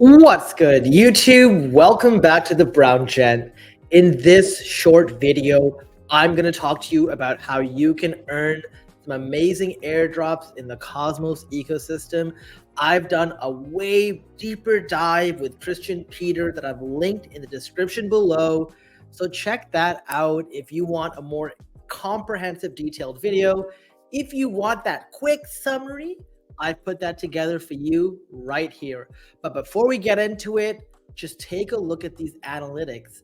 What's good, YouTube? Welcome back to the Brown Gent. In this short video, I'm going to talk to you about how you can earn some amazing airdrops in the Cosmos ecosystem. I've done a way deeper dive with Christian Peter that I've linked in the description below. So check that out if you want a more comprehensive, detailed video. If you want that quick summary, I put that together for you right here. But before we get into it, just take a look at these analytics.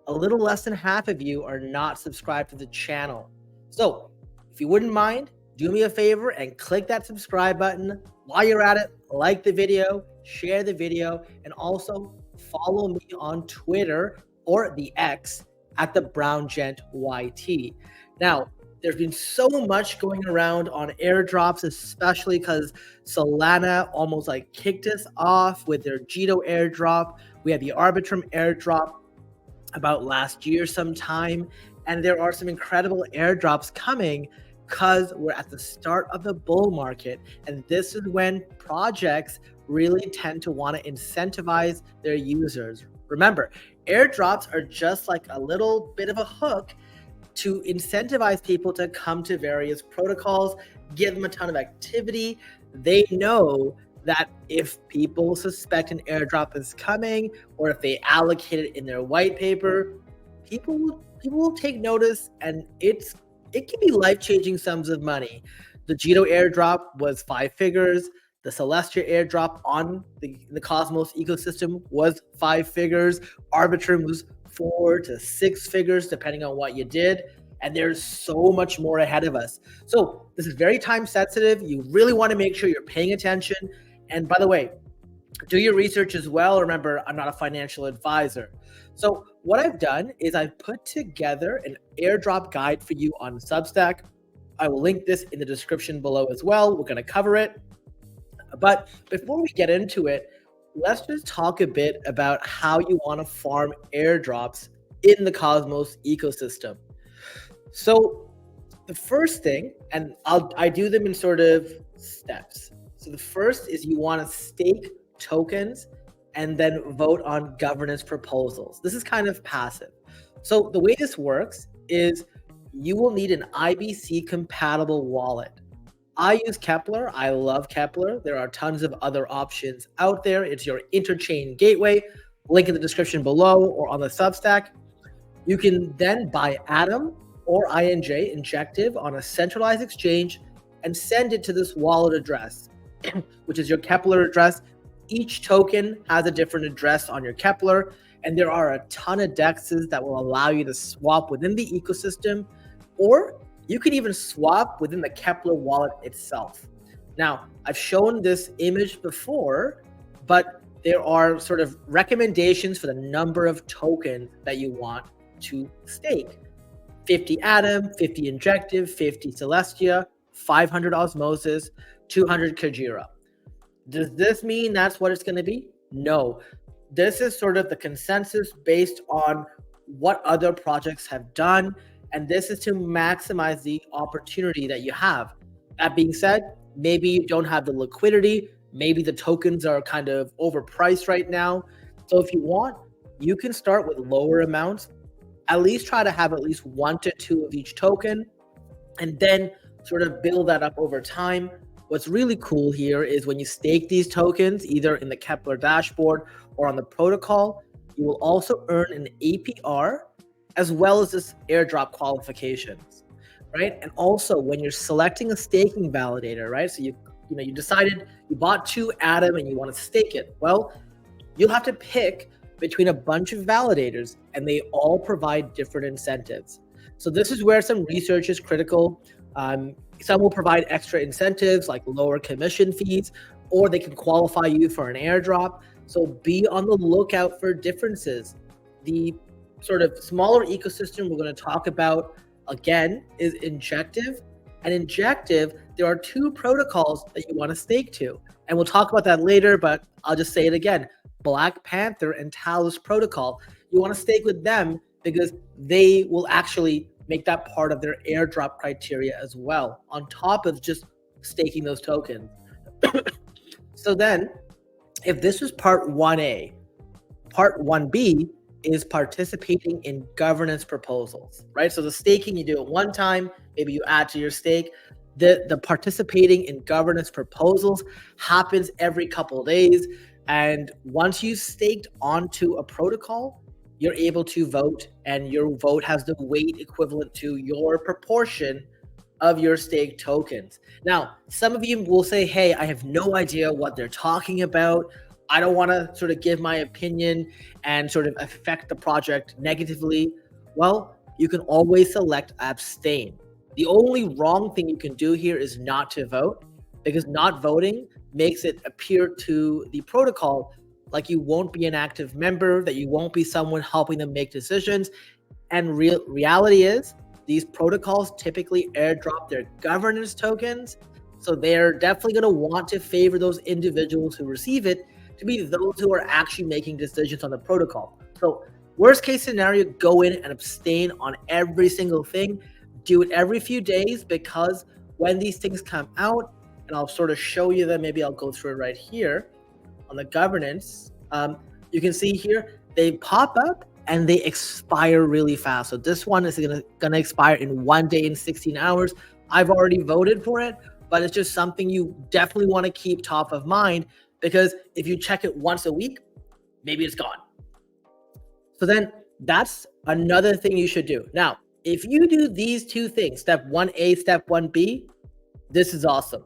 A little less than half of you are not subscribed to the channel. So if you wouldn't mind, do me a favor and click that subscribe button. While you're at it, like the video, share the video, and also follow me on Twitter or the X at the Brown Gent YT. Now, there's been so much going around on airdrops, especially because Solana almost like kicked us off with their Jito airdrop. We had the Arbitrum airdrop about last year sometime, and there are some incredible airdrops coming because we're at the start of the bull market, and this is when projects really tend to want to incentivize their users. Remember, airdrops are just like a little bit of a hook to incentivize people to come to various protocols, give them a ton of activity. They know that if people suspect an airdrop is coming, or if they allocate it in their white paper, people will take notice, and it can be life-changing sums of money. The Jito airdrop was 5 figures. The Celestia airdrop on the Cosmos ecosystem was 5 figures. Arbitrum was 4 to 6 figures, depending on what you did. And there's so much more ahead of us. So this is very time sensitive. You really want to make sure you're paying attention. And by the way, do your research as well. Remember, I'm not a financial advisor. So what I've done is I've put together an airdrop guide for you on Substack. I will link this in the description below as well. We're going to cover it. But before we get into it, let's just talk a bit about how you want to farm airdrops in the Cosmos ecosystem. So the first thing, and I do them in sort of steps. So the first is you want to stake tokens and then vote on governance proposals. This is kind of passive. So the way this works is you will need an IBC compatible wallet. I use Kepler. I love Kepler. There are tons of other options out there. It's your interchain gateway. Link in the description below or on the Substack. You can then buy Atom or INJ Injective on a centralized exchange and send it to this wallet address, which is your Kepler address. Each token has a different address on your Kepler, and there are a ton of dexes that will allow you to swap within the ecosystem, or you can even swap within the Kepler wallet itself. Now, I've shown this image before, but there are sort of recommendations for the number of tokens that you want to stake. 50 Atom, 50 Injective, 50 Celestia, 500 Osmosis, 200 Kajira. Does this mean that's what it's going to be? No. This is sort of the consensus based on what other projects have done, and this is to maximize the opportunity that you have. That being said, maybe you don't have the liquidity, maybe the tokens are kind of overpriced right now. So if you want, you can start with lower amounts. At least try to have at least 1 to 2 of each token, and then sort of build that up over time. What's really cool here is when you stake these tokens, either in the Kepler dashboard or on the protocol, you will also earn an APR as well as this airdrop qualifications, right? And also when you're selecting a staking validator, right? So you decided you bought 2 Atom and you want to stake it. Well, you'll have to pick between a bunch of validators, and they all provide different incentives. So this is where some research is critical. Some will provide extra incentives like lower commission fees, or they can qualify you for an airdrop. So be on the lookout for differences. The sort of smaller ecosystem we're going to talk about again is Injective. And Injective, there are 2 protocols that you want to stake to. And we'll talk about that later, but I'll just say it again. Black Panther and Talos protocol. You want to stake with them because they will actually make that part of their airdrop criteria as well, on top of just staking those tokens. So then if this was part 1A, part 1B is participating in governance proposals, right? So the staking, you do it one time, maybe you add to your stake. The participating in governance proposals happens every couple of days. And once you staked onto a protocol, you're able to vote, and your vote has the weight equivalent to your proportion of your stake tokens. Now, some of you will say, hey, I have no idea what they're talking about. I don't want to sort of give my opinion and sort of affect the project negatively. Well, you can always select abstain. The only wrong thing you can do here is not to vote, because not voting makes it appear to the protocol like you won't be an active member, that you won't be someone helping them make decisions. And reality is, these protocols typically airdrop their governance tokens. So they're definitely going to want to favor those individuals who receive it to be those who are actually making decisions on the protocol. So worst case scenario, go in and abstain on every single thing. Do it every few days, because when these things come out, and I'll sort of show you them, maybe I'll go through it right here on the governance. You can see here, they pop up and they expire really fast. So this one is gonna expire in 1 day and 16 hours. I've already voted for it, but it's just something you definitely want to keep top of mind, because if you check it once a week, maybe it's gone. So then that's another thing you should do. Now, if you do these two things, step 1A, step 1B, this is awesome.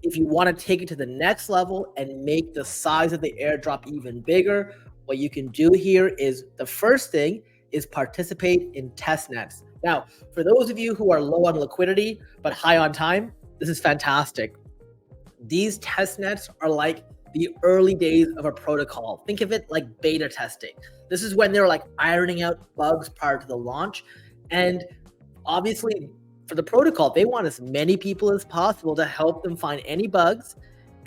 If you want to take it to the next level and make the size of the airdrop even bigger, what you can do here is, the first thing is participate in testnets. Now, for those of you who are low on liquidity but high on time, this is fantastic. These testnets are like the early days of a protocol. Think of it like beta testing. This is when they're like ironing out bugs prior to the launch. And obviously, for the protocol, they want as many people as possible to help them find any bugs.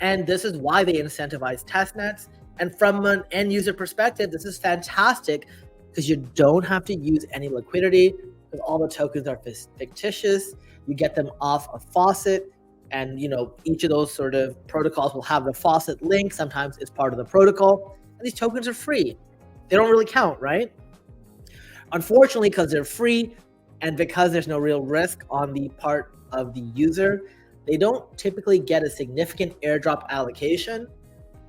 And this is why they incentivize testnets. And from an end user perspective, this is fantastic, because you don't have to use any liquidity, because all the tokens are fictitious. You get them off a faucet, and each of those sort of protocols will have the faucet link. Sometimes it's part of the protocol, and these tokens are free. They don't really count, right? Unfortunately, because they're free, and because there's no real risk on the part of the user, they don't typically get a significant airdrop allocation.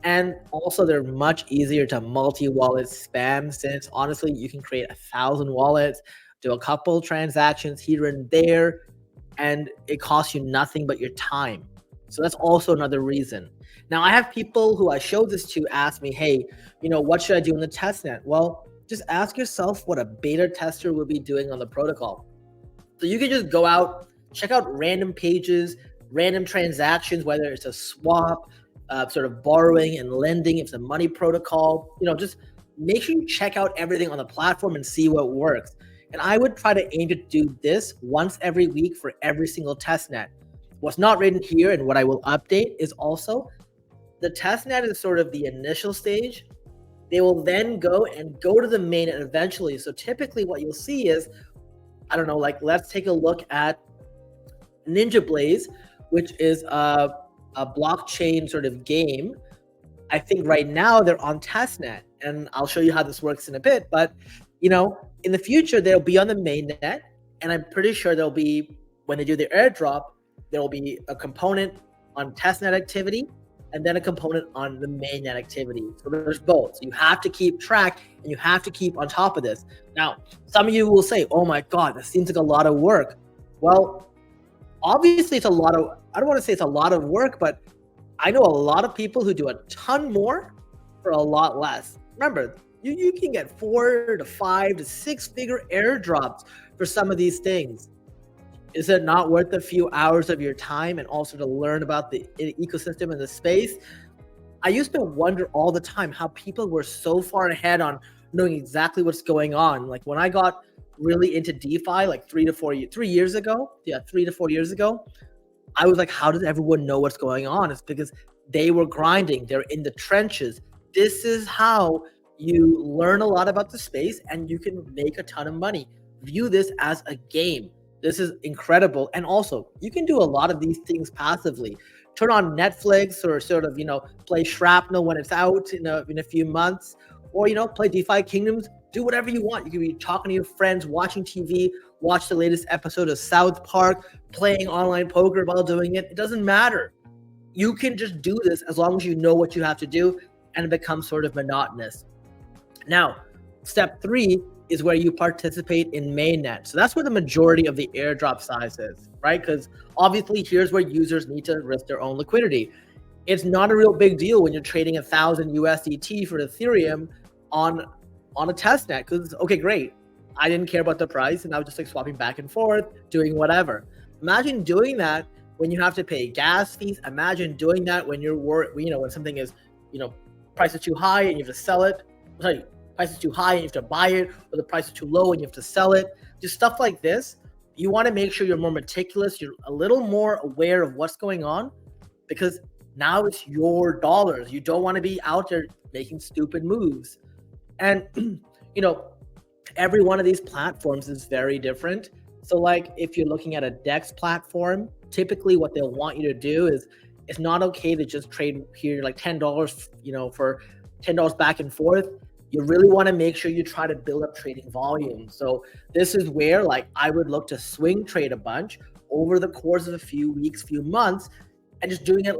And also, they're much easier to multi-wallet spam, since honestly, you can create 1,000 wallets, do a couple transactions here and there, and it costs you nothing but your time. So that's also another reason. Now, I have people who I showed this to ask me, hey, what should I do in the testnet? Well, just ask yourself what a beta tester would be doing on the protocol. So you can just go out, check out random pages, random transactions, whether it's a swap, sort of borrowing and lending, if it's a money protocol. Just make sure you check out everything on the platform and see what works. And I would try to aim to do this once every week for every single testnet. What's not written here, and what I will update, is also the testnet is sort of the initial stage. They will then go to the mainnet eventually. So typically what you'll see is, I don't know, like let's take a look at Ninja Blaze, which is a blockchain sort of game. I think right now they're on testnet, and I'll show you how this works in a bit. But in the future, they'll be on the mainnet, and I'm pretty sure there'll be, when they do the airdrop, there will be a component on testnet activity, and then a component on the mainnet activity. So there's both. So you have to keep track, and you have to keep on top of this. Now, some of you will say, oh my God, this seems like a lot of work. Well, obviously it's a lot of, I don't want to say it's a lot of work, but I know a lot of people who do a ton more for a lot less. Remember, you can get 4 to 5 to 6 figure airdrops for some of these things. Is it not worth a few hours of your time, and also to learn about the ecosystem and the space? I used to wonder all the time how people were so far ahead on knowing exactly what's going on. Like when I got really into DeFi, like 3 to 4 years ago, I was like, how does everyone know what's going on? It's because they were grinding. They're in the trenches. This is how you learn a lot about the space, and you can make a ton of money. View this as a game. This is incredible. And also, you can do a lot of these things passively. turn on Netflix or sort of, play Shrapnel when it's out in a few months, or, play DeFi Kingdoms. Do whatever you want. You can be talking to your friends, watching TV, watch the latest episode of South Park, playing online poker while doing it. It doesn't matter. You can just do this as long as you know what you have to do, and it becomes sort of monotonous. Now, step 3 is where you participate in mainnet. So that's where the majority of the airdrop size is, right? Because obviously here's where users need to risk their own liquidity. It's not a real big deal when you're trading 1,000 USDT for Ethereum on a testnet, because, okay, great. I didn't care about the price, and I was just like swapping back and forth, doing whatever. Imagine doing that when you have to pay gas fees. Imagine doing that when when something is, price is too high and you have to sell it. Sorry, price is too high and you have to buy it, or the price is too low and you have to sell it. Just stuff like this. You want to make sure you're more meticulous. You're a little more aware of what's going on, because now it's your dollars. You don't want to be out there making stupid moves. And, every one of these platforms is very different. So like if you're looking at a DEX platform, typically what they'll want you to do is, it's not okay to just trade here like $10, for $10 back and forth. You really want to make sure you try to build up trading volume. So this is where I would look to swing trade a bunch over the course of a few weeks, few months, and just doing it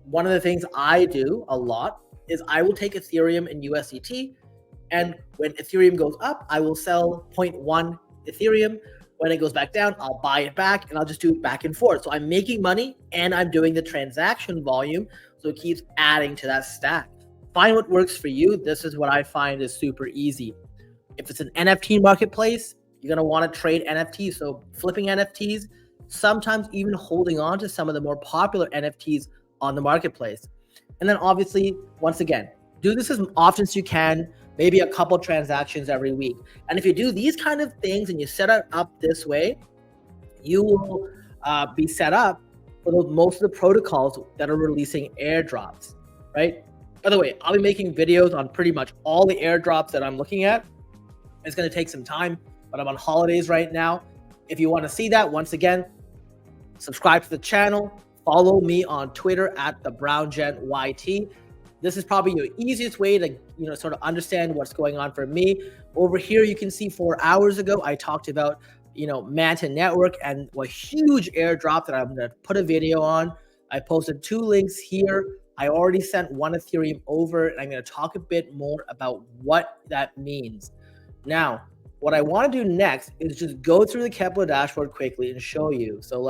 one of the things I do a lot is I will take Ethereum and USDT, and when Ethereum goes up, I will sell 0.1 Ethereum. When it goes back down, I'll buy it back, and I'll just do it back and forth. So I'm making money and I'm doing the transaction volume, so it keeps adding to that stack. Find what works for you. This is what I find is super easy. If it's an NFT marketplace, you're going to want to trade NFTs. So flipping NFTs, sometimes even holding on to some of the more popular NFTs on the marketplace. And then obviously, once again, do this as often as you can, maybe a couple transactions every week. And if you do these kind of things and you set it up this way, you will be set up for most of the protocols that are releasing airdrops, right? By the way, I'll be making videos on pretty much all the airdrops that I'm looking at. It's going to take some time, but I'm on holidays right now. If you want to see that, once again, subscribe to the channel, follow me on Twitter at @TheBrownGentYT. This is probably your easiest way to, sort of understand what's going on for me. Over here, you can see 4 hours ago, I talked about, Manta Network and a huge airdrop that I'm going to put a video on. I posted 2 links here. I already sent 1 Ethereum over, and I'm going to talk a bit more about what that means. Now, what I want to do next is just go through the Kepler dashboard quickly and show you. So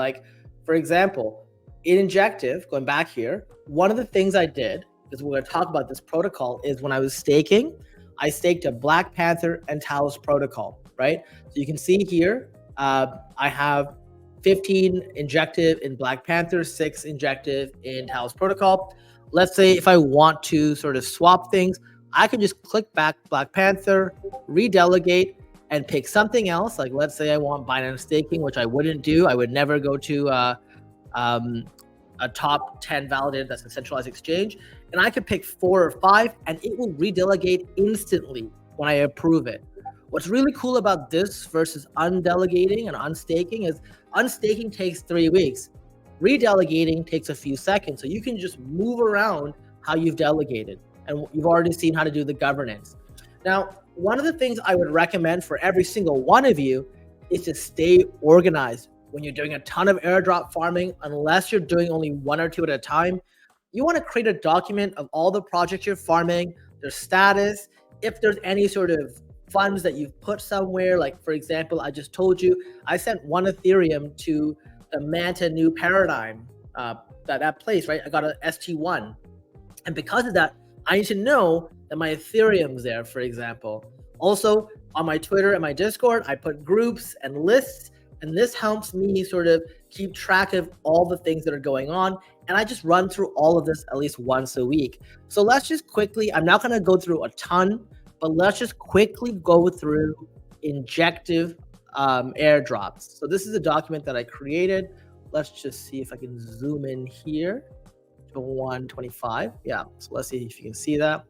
for example, in Injective, going back here, one of the things I did, because we're going to talk about this protocol, is when I was staking, I staked a Black Panther and Talos protocol, right? So you can see here, I have 15 Injective in Black Panther, 6 Injective in Talos protocol. Let's say if I want to sort of swap things, I can just click back Black Panther, redelegate, and pick something else. Like let's say I want Binance staking, which I wouldn't do. I would never go to a top 10 validated that's a centralized exchange. And I could pick 4 or 5, and it will redelegate instantly when I approve it. What's really cool about this versus undelegating and unstaking is unstaking takes 3 weeks. Redelegating takes a few seconds. So you can just move around how you've delegated. And you've already seen how to do the governance. Now, one of the things I would recommend for every single one of you is to stay organized. When you're doing a ton of airdrop farming, unless you're doing only 1 or 2 at a time, you want to create a document of all the projects you're farming, their status, if there's any sort of funds that you've put somewhere. Like, for example, I just told you, I sent 1 Ethereum to the Manta New Paradigm, that place, right? I got an ST1. And because of that, I need to know that my Ethereum's there, for example. Also, on my Twitter and my Discord, I put groups and lists, and this helps me sort of keep track of all the things that are going on. And I just run through all of this at least once a week. So let's just quickly, I'm not going to go through a ton, but let's just quickly go through Injective airdrops. So this is a document that I created. Let's just see if I can zoom in here to 125. Yeah, so let's see if you can see that.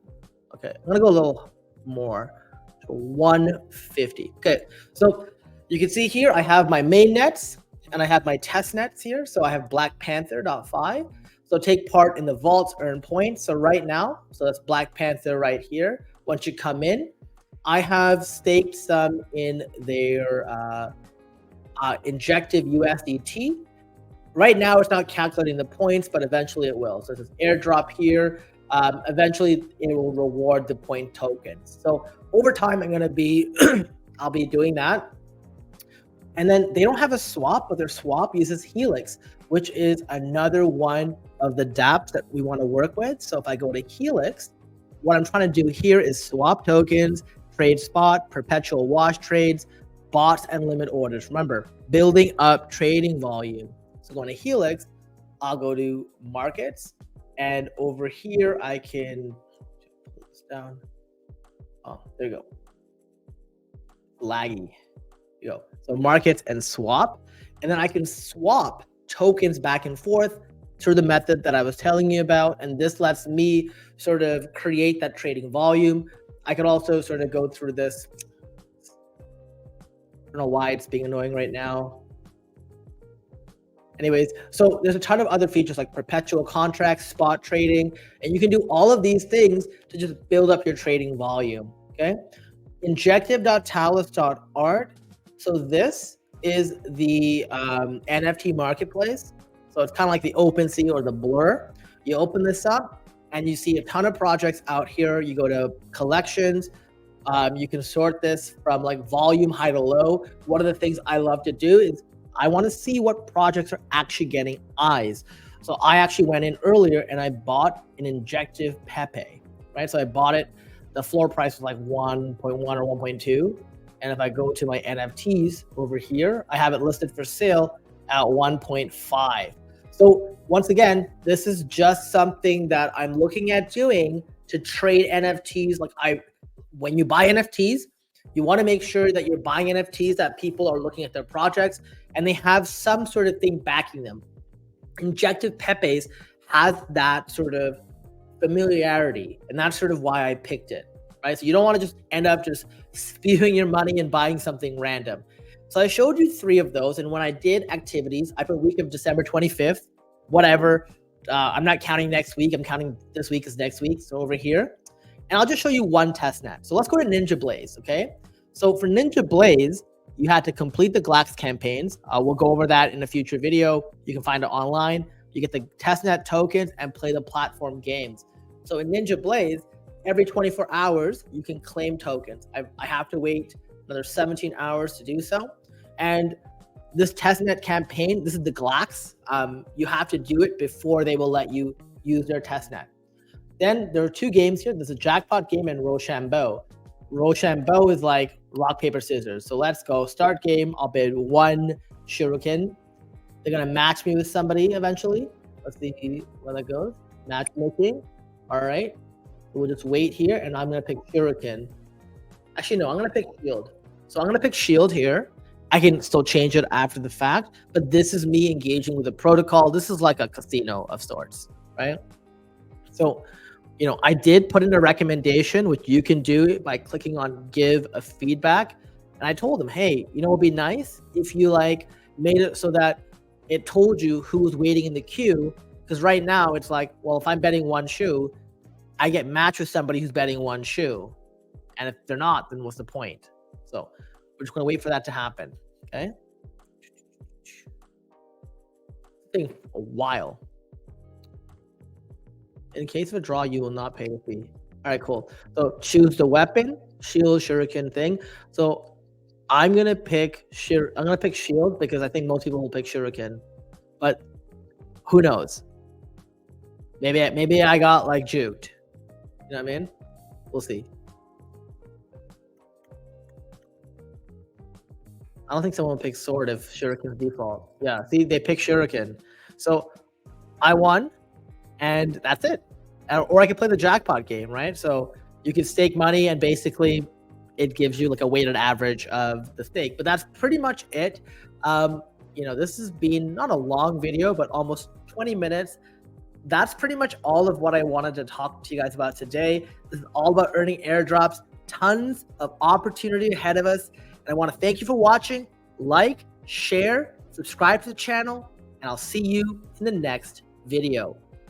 Okay, I'm gonna go a little more to 150. Okay, so you can see here I have my main nets, And I have my test nets here. So I have Black Panther.5. So take part in the vaults, earn points. So right now, so that's Black Panther right here. Once you come in, I have staked some in their injective USDT. Right now, it's not calculating the points, but eventually it will. So it's airdrop here. Eventually, it will reward the point tokens. So over time, I'm going to be, I'll be doing that. And then they don't have a swap, but their swap uses Helix, which is another one of the dApps that we want to work with. So if I go to Helix, what I'm trying to do here is swap tokens, trade spot, perpetual wash trades, bots, and limit orders. Remember, building up trading volume. So going to Helix, I'll go to markets, and over here I can pull this down. Oh, there you go. Laggy. You go. So markets and swap, and then I can swap tokens back and forth through the method that I was telling you about, and this lets me sort of create that trading volume. I could also sort of go through this. I don't know why it's being annoying right now. Anyways, so there's a ton of other features like perpetual contracts, spot trading, and you can do all of these things to just build up your trading volume, okay? Injective.talus.art. So this is the NFT marketplace. So it's kind of like the OpenSea or the Blur. You open this up and you see a ton of projects out here. You go to collections. You can sort this from like volume, high to low. One of the things I love to do is I want to see what projects are actually getting eyes. So I actually went in earlier and I bought an injective Pepe, right? So I bought it. The floor price was like 1.1 or 1.2. And if I go to my NFTs over here, I have it listed for sale at 1.5. So once again, this is just something that I'm looking at doing to trade NFTs. When you buy NFTs, you want to make sure that you're buying NFTs that people are looking at their projects and they have some sort of thing backing them. Injective Pepe's has that sort of familiarity, and that's sort of why I picked it, right? So you don't want to just end up just spewing your money and buying something random. So I showed you 3 of those, and when I did activities, I put week of December 25th, whatever. I'm not counting next week. I'm counting this week as next week. So over here, and I'll just show you one test net. So let's go to Ninja Blaze, okay? So for Ninja Blaze, you had to complete the Glax campaigns. We'll go over that in a future video. You can find it online. You get the testnet tokens and play the platform games. So in Ninja Blaze, every 24 hours, you can claim tokens. I have to wait another 17 hours to do so. And this testnet campaign, this is the Glax. You have to do it before they will let you use their testnet. Then there are 2 games here. There's a jackpot game and Rochambeau. Rochambeau is like rock, paper, scissors. So let's go. Start game. I'll bid 1 shuriken. They're going to match me with somebody eventually. Let's see where that goes. Matchmaking. All right. We'll just wait here, and I'm going to pick shuriken. Actually, no, I'm going to pick shield. So I'm going to pick shield here. I can still change it after the fact, but this is me engaging with the protocol. This is like a casino of sorts, right? So, I did put in a recommendation, which you can do by clicking on give a feedback. And I told them, hey, it would be nice if you made it so that it told you who was waiting in the queue. Because right now it's like, well, if I'm betting 1 shoe, I get matched with somebody who's betting 1 shoe. And if they're not, then what's the point? So we're just going to wait for that to happen. Okay. It's taking a while. In case of a draw, you will not pay the fee. All right, cool. So choose the weapon, shield, shuriken thing. So I'm gonna pick shield because I think most people will pick shuriken, but who knows? Maybe I got juked. You know what I mean? We'll see. I don't think someone will pick sword if shuriken's default. Yeah, see, they pick shuriken. So I won. And that's it. Or I could play the jackpot game, right? So you can stake money and basically it gives you a weighted average of the stake. But that's pretty much it. This has been not a long video, but almost 20 minutes. That's pretty much all of what I wanted to talk to you guys about today. This is all about earning airdrops. Tons of opportunity ahead of us. And I want to thank you for watching. Like, share, subscribe to the channel, and I'll see you in the next video.